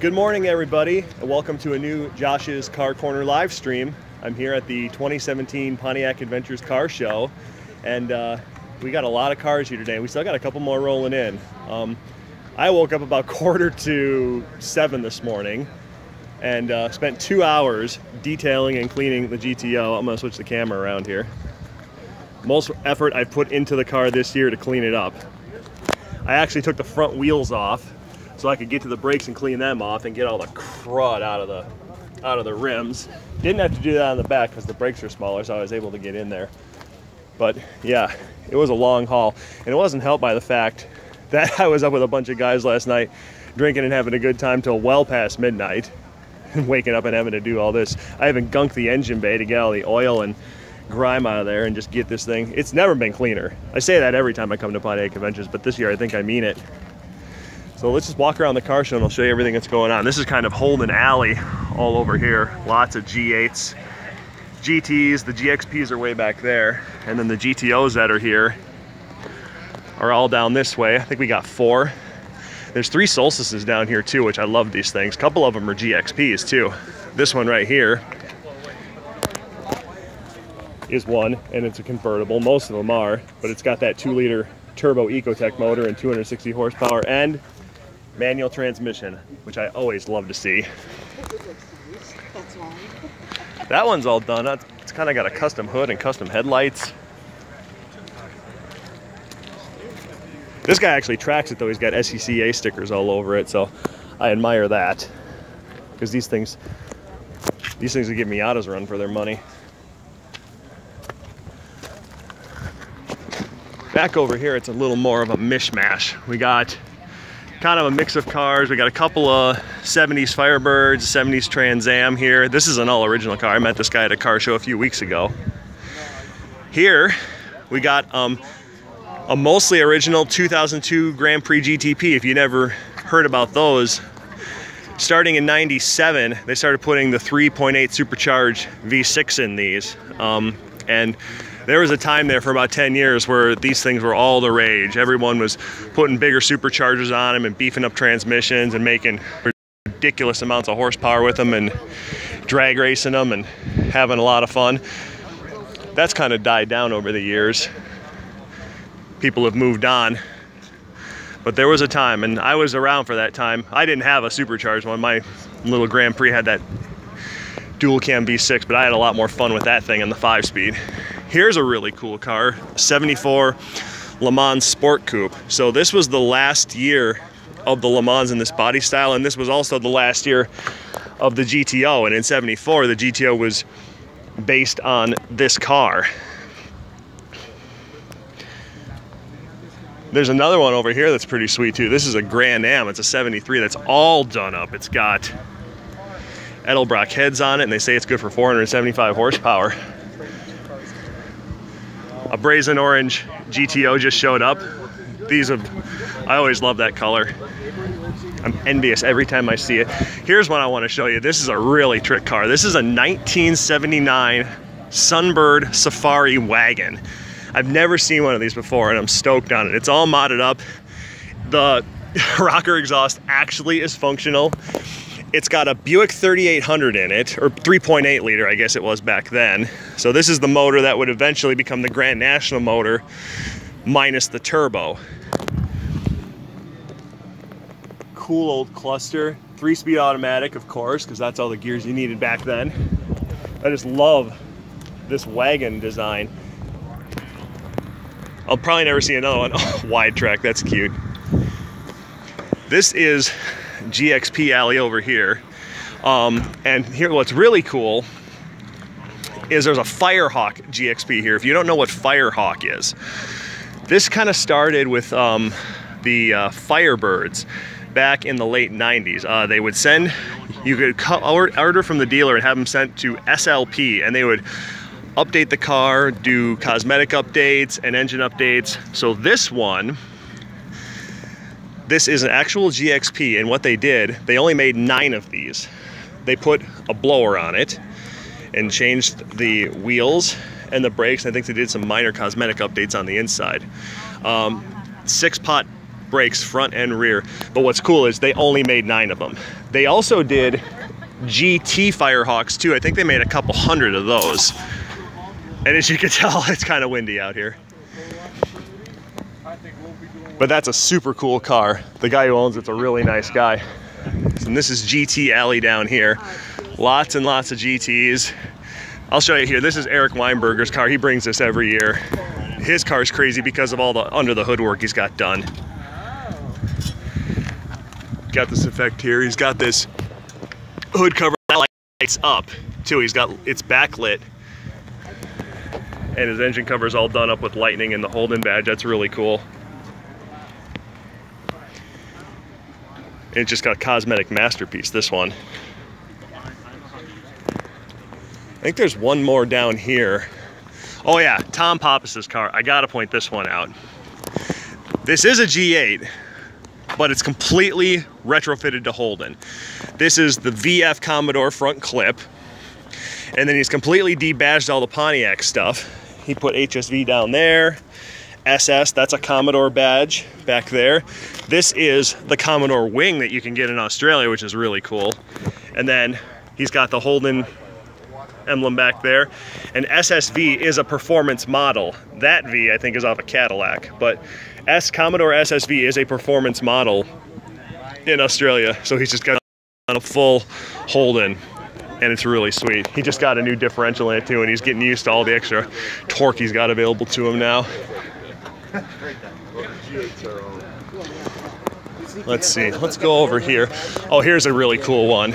Good morning, everybody, and welcome to a new Josh's Car Corner live stream. I'm here at the 2017 Pontiac Adventures Car Show, and we got a lot of cars here today. We still got a couple more rolling in. I woke up about 6:45 this morning and spent 2 hours detailing and cleaning the GTO. I'm going to switch the camera around here. Most effort I've put into the car this year to clean it up. I actually took the front wheels off so I could get to the brakes and clean them off and get all the crud out of the rims. Didn't have to do that on the back because the brakes are smaller, so I was able to get in there. But yeah, it was a long haul, and it wasn't helped by the fact that I was up with a bunch of guys last night drinking and having a good time till well past midnight and waking up and having to do all this. I even gunked the engine bay to get all the oil and grime out of there and just get this thing. It's never been cleaner. I say that every time I come to Pontiac Adventures, but this year I think I mean it. So let's just walk around the car show and I'll show you everything that's going on. This is kind of Holden Alley all over here. Lots of G8s, GTs, the GXPs are way back there, and then the GTOs that are here are all down this way. I think we got 4. There's 3 Solstices down here too, which I love these things. A couple of them are GXPs too. This one right here is one, and it's a convertible. Most of them are, but it's got that 2-liter turbo Ecotec motor and 260 horsepower and manual transmission, which I always love to see. That one's all done. It's kind of got a custom hood and custom headlights. This guy actually tracks it though. He's got SCCA stickers all over it, so I admire that, because these things will give Miatas a run for their money. Back over here, it's a little more of a mishmash. We got kind of a mix of cars. We got a couple of 70s Firebirds, 70s Trans Am here. This is an all original car. I met this guy at a car show a few weeks ago. Here, we got a mostly original 2002 Grand Prix GTP. If you never heard about those, starting in '97, they started putting the 3.8 supercharged V6 in these. And there was a time there for about 10 years where these things were all the rage. Everyone was putting bigger superchargers on them and beefing up transmissions and making ridiculous amounts of horsepower with them and drag racing them and having a lot of fun. That's kind of died down over the years. People have moved on. But there was a time, and I was around for that time. I didn't have a supercharged one. My little Grand Prix had that dual cam V6, but I had a lot more fun with that thing in the 5-speed. Here's a really cool car, 74 Le Mans Sport Coupe. So this was the last year of the Le Mans in this body style, and this was also the last year of the GTO. And in '74, the GTO was based on this car. There's another one over here that's pretty sweet too. This is a Grand Am. It's a 73 that's all done up. It's got Edelbrock heads on it, and they say it's good for 475 horsepower. A brazen orange GTO just showed up. I always love that color. I'm envious every time I see it. Here's one I want to show you. This is a really trick car. This is a 1979 Sunbird Safari Wagon. I've never seen one of these before, and I'm stoked on it. It's all modded up. The rocker exhaust actually is functional. It's got a Buick 3800 in it, or 3.8 liter, I guess it was back then. So this is the motor that would eventually become the Grand National motor, minus the turbo. Cool old cluster. 3-speed automatic, of course, because that's all the gears you needed back then. I just love this wagon design. I'll probably never see another one. Oh, wide track, that's cute. This is GXP Alley over here. And here, what's really cool is there's a Firehawk GXP here. If you don't know what Firehawk is, this kind of started with the Firebirds back in the late 90s. They would you could order from the dealer and have them sent to SLP, and they would update the car, do cosmetic updates and engine updates. So this is an actual GXP, and what they did, they only made 9 of these. They put a blower on it and changed the wheels and the brakes. I think they did some minor cosmetic updates on the inside. 6-pot brakes front and rear. But what's cool is they only made 9 of them. They also did GT Firehawks too. I think they made a couple hundred of those. And as you can tell, it's kind of windy out here. But that's a super cool car. The guy who owns it's a really nice guy. And this is GT Alley down here. Lots and lots of GTs. I'll show you here. This is Eric Weinberger's car. He brings this every year. His car's crazy because of all the under the hood work he's got done. Got this effect here. He's got this hood cover that lights up too. He's got it's backlit. And his engine cover is all done up with lightning and the Holden badge. That's really cool. And it's just got a cosmetic masterpiece, this one. I think there's one more down here. Oh yeah, Tom Pappas's car. I gotta point this one out. This is a G8, but it's completely retrofitted to Holden. This is the VF Commodore front clip. And then he's completely debadged all the Pontiac stuff. He put HSV down there. SS, that's a Commodore badge back there. This is the Commodore wing that you can get in Australia, which is really cool. And then he's got the Holden emblem back there. And SSV is a performance model. That V, I think, is off a Cadillac. But Commodore SSV is a performance model in Australia. So he's just got on a full Holden. And it's really sweet. He just got a new differential in it too, and he's getting used to all the extra torque he's got available to him now. Let's see, let's go over here. Oh, here's a really cool one.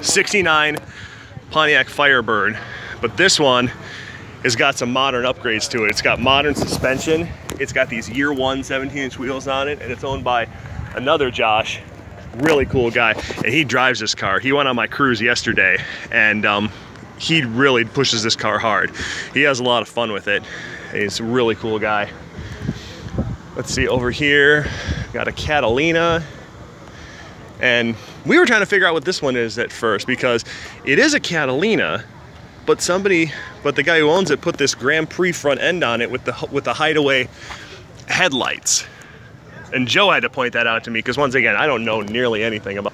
69 Pontiac Firebird. But this one has got some modern upgrades to it. It's got modern suspension. It's got these year 1 17-inch wheels on it, and it's owned by another Josh. Really cool guy, and he drives this car. He went on my cruise yesterday, and he really pushes this car hard. He has a lot of fun with it. He's a really cool guy. Let's see, over here, got a Catalina. And we were trying to figure out what this one is at first, because it is a Catalina, but the guy who owns it put this Grand Prix front end on it with the Hideaway headlights. And Joe had to point that out to me, because once again, I don't know nearly anything about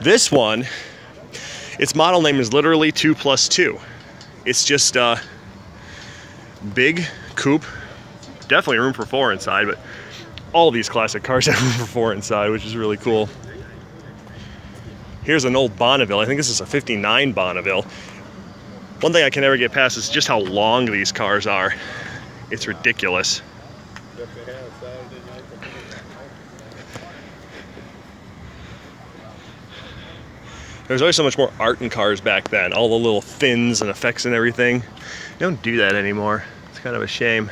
this one. Its model name is literally 2+2. It's just a big coupe. Definitely room for 4 inside, but all these classic cars have room for 4 inside, which is really cool. Here's an old Bonneville. I think this is a 59 Bonneville. One thing I can never get past is just how long these cars are. It's ridiculous. There's always so much more art in cars back then. All the little fins and effects and everything. They don't do that anymore. It's kind of a shame.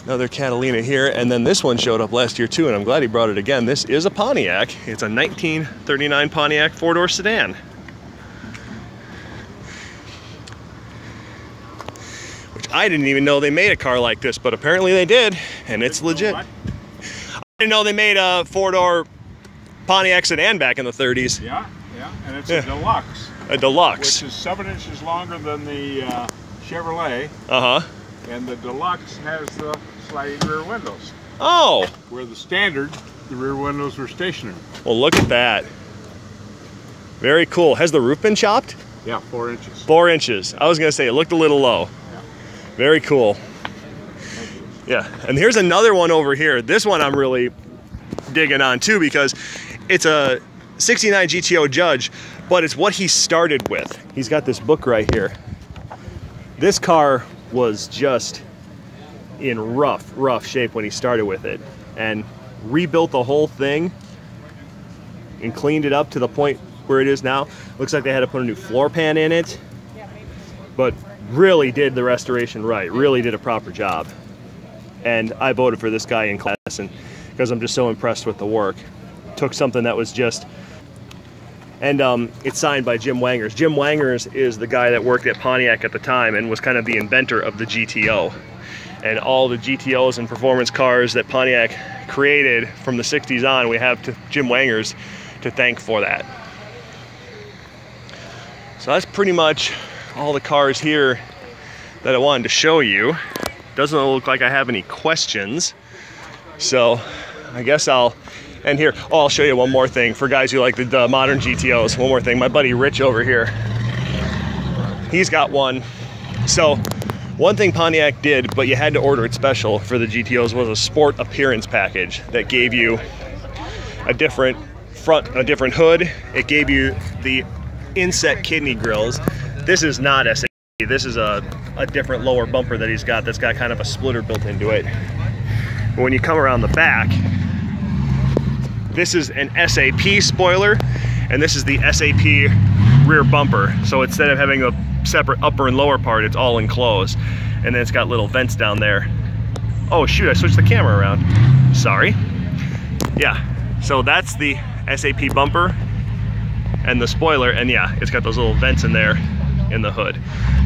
Another Catalina here, and then this one showed up last year too, and I'm glad he brought it again. This is a Pontiac. It's a 1939 Pontiac 4-door sedan. Which I didn't even know they made a car like this, but apparently they did, and it's legit. I didn't know they made a 4-door Pontiac sedan back in the 30s. Yeah, and it's a Deluxe. A Deluxe. Which is 7 inches longer than the Chevrolet. Uh-huh. And the Deluxe has the sliding rear windows. Oh! Where the standard, the rear windows were stationary. Well, look at that. Very cool. Has the roof been chopped? Yeah, 4 inches. 4 inches. I was going to say, it looked a little low. Yeah. Very cool. Yeah, and here's another one over here. This one I'm really digging on too, because it's a 69 GTO Judge, but it's what he started with. He's got this book right here. This car was just in rough shape when he started with it, and rebuilt the whole thing and cleaned it up to the point where it is now. Looks like they had to put a new floor pan in it, but really did the restoration right, really did a proper job. And I voted for this guy in class, and because I'm just so impressed with the work. Took something that was just, and it's signed by Jim Wangers. Jim Wangers is the guy that worked at Pontiac at the time and was kind of the inventor of the GTO. And all the GTOs and performance cars that Pontiac created from the 60s on, we have to Jim Wangers to thank for that. So that's pretty much all the cars here that I wanted to show you. Doesn't look like I have any questions. So I guess I'll end here. Oh, I'll show you one more thing for guys who like the modern GTOs. One more thing. My buddy Rich over here, he's got one. So one thing Pontiac did, but you had to order it special for the GTOs, was a sport appearance package that gave you a different front, a different hood. It gave you the inset kidney grills. This is not SAP. This is a different lower bumper that he's got that's got kind of a splitter built into it. But when you come around the back, this is an SAP spoiler, and this is the SAP rear bumper. So instead of having a separate upper and lower part, it's all enclosed. And then it's got little vents down there. Oh shoot, I switched the camera around. Sorry. Yeah, so that's the SAP bumper and the spoiler, and yeah, it's got those little vents in there in the hood.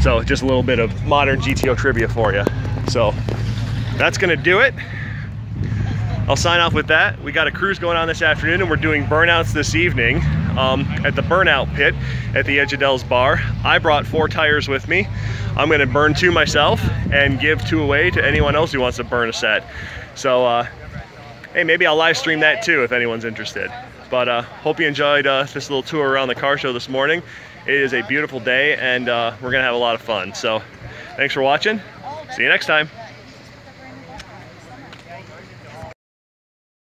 So just a little bit of modern GTO trivia for you. So that's gonna do it. I'll sign off with that. We got a cruise going on this afternoon, and we're doing burnouts this evening at the burnout pit at the Edge of Dell's bar. I brought 4 tires with me. I'm gonna burn 2 myself and give 2 away to anyone else who wants to burn a set. So hey, maybe I'll live stream that too if anyone's interested. But hope you enjoyed this little tour around the car show this morning. It is a beautiful day, and we're gonna have a lot of fun. So thanks for watching. See you next time.